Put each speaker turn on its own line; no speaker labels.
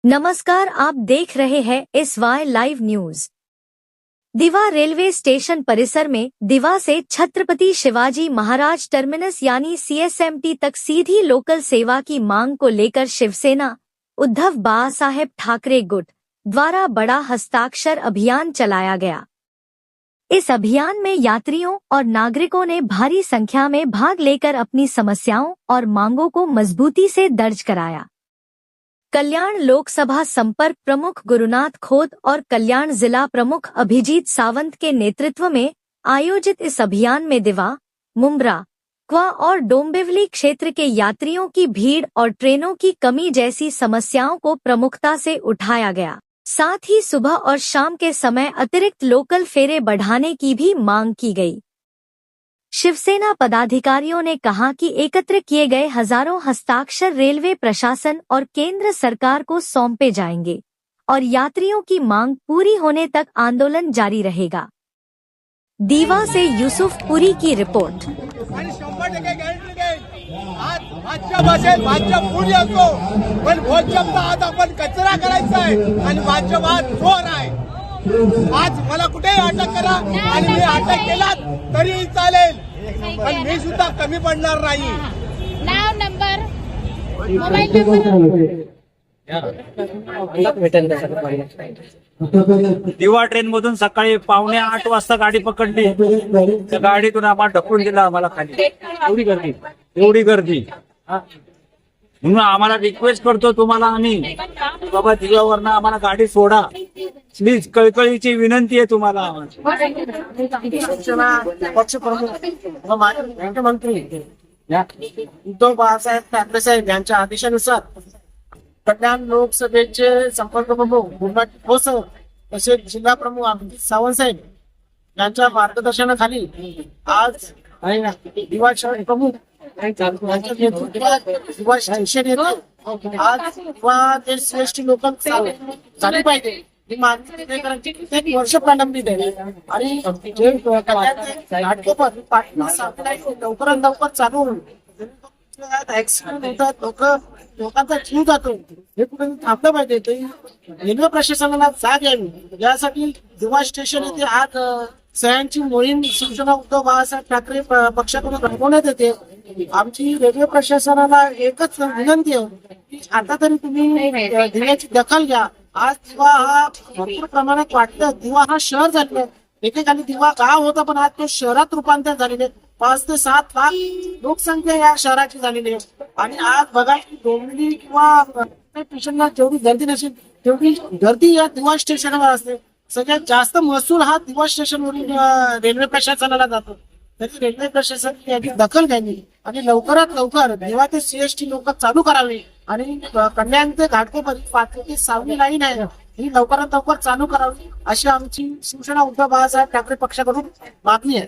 नमस्कार, आप देख रहे हैं SY लाइव न्यूज। दिवा रेलवे स्टेशन परिसर में दिवा से छत्रपति शिवाजी महाराज टर्मिनस यानी CSMT तक सीधी लोकल सेवा की मांग को लेकर शिवसेना उद्धव बाळासाहेब ठाकरे गुट द्वारा बड़ा हस्ताक्षर अभियान चलाया गया। इस अभियान में यात्रियों और नागरिकों ने भारी संख्या में भाग लेकर अपनी समस्याओं और मांगों को मजबूती से दर्ज कराया। कल्याण लोकसभा संपर्क प्रमुख गुरुनाथ खोत और कल्याण जिला प्रमुख अभिजीत सावंत के नेतृत्व में आयोजित इस अभियान में दिवा, मुंब्रा, क्वा और डोंबिवली क्षेत्र के यात्रियों की भीड़ और ट्रेनों की कमी जैसी समस्याओं को प्रमुखता से उठाया गया। साथ ही सुबह और शाम के समय अतिरिक्त लोकल फेरे बढ़ाने की भी मांग की गई। शिवसेना पदाधिकारियों ने कहा कि एकत्र किए गए हजारों हस्ताक्षर रेलवे प्रशासन और केंद्र सरकार को सौंपे जाएंगे और यात्रियों की मांग पूरी होने तक आंदोलन जारी रहेगा। दीवा से यूसुफ पुरी की रिपोर्ट।
आज मला कुठेही अटक करा आणि मी अटक केला तरी चालेल, पण मी सुद्धा कमी पडणार नाही।
नाव, नंबर, मोबाईल नंबर।
दिवा ट्रेन मधून सकाळी 7:45 वाजता गाडी पकडली। त्या गाडीतून आम्हाला ढकलून दिला, आम्हाला खाली। एवढी गर्दी म्हणून आम्हाला रिक्वेस्ट करतो तुम्हाला आम्ही, बाबा दिव्यावरनं आम्हाला गाडी सोडा प्लीज, कळकळीची विनंती आहे तुम्हाला।
मुख्यमंत्री उद्धव बाळासाहेब ठाकरे साहेब यांच्या आदेशानुसार कल्याण लोकसभेचे संपर्क प्रमुख गुरुनाथ खोत तसेच जिल्हा प्रमुख अभिजीत सावंत साहेब यांच्या मार्गदर्शनाखाली आज दिवा शहर प्रमुख यांच्या नेतृत्वात दिवा स्टेशन येथे आज दिवा ते श्रेष्ठ लोकल झाली पाहिजे ही मागणी एक वर्ष प्रलंबित आहे आणि जे घाटकोपर लवकरात लवकर चालू होईल। ऍक्सिडेंट होतात, लोकांचा जीव जातो, हे कुठे थांबलं पाहिजे। ते रेल्वे प्रशासनाला जाग यावी यासाठी दिवा स्टेशन येथे आज सह्यांची मोहीम शिवसेना उद्धव बाळासाहेब ठाकरे पक्षाकडून राबवण्यात येते। आमची रेल्वे प्रशासनाला एकच विनंती आहे की आता तरी तुम्ही दिव्याची दखल घ्या। आज दिवा हा भरपूर प्रमाणात वाटतं, दिवा हा शहर झालेला आहे। एकेकाली दिवा गाव होता, पण आज तो शहरात रूपांतर झालेले 5 ते 7 लाख लोकसंख्या या शहराची झालेली आहे। आणि आज बघा की डोंबिवली किंवा स्टेशनला जेवढी गर्दी नसेल तेवढी गर्दी या दिवा स्टेशनवर असते। सगळ्यात जास्त महसूल हा दिवा स्टेशनवरील रेल्वे प्रशासनाला जातो, तरी रेल्वे प्रशासन याची दखल घ्यावी आणि लवकरात लवकर दिवा ते CST लोक चालू करावी आणि कल्याण ते घाटकोपर 5 ते 6 लाईन आहे ही लवकरात लवकर चालू करावी अशी आमची शिवसेना उद्धव बाळासाहेब ठाकरे पक्षाकडून मागणी आहे।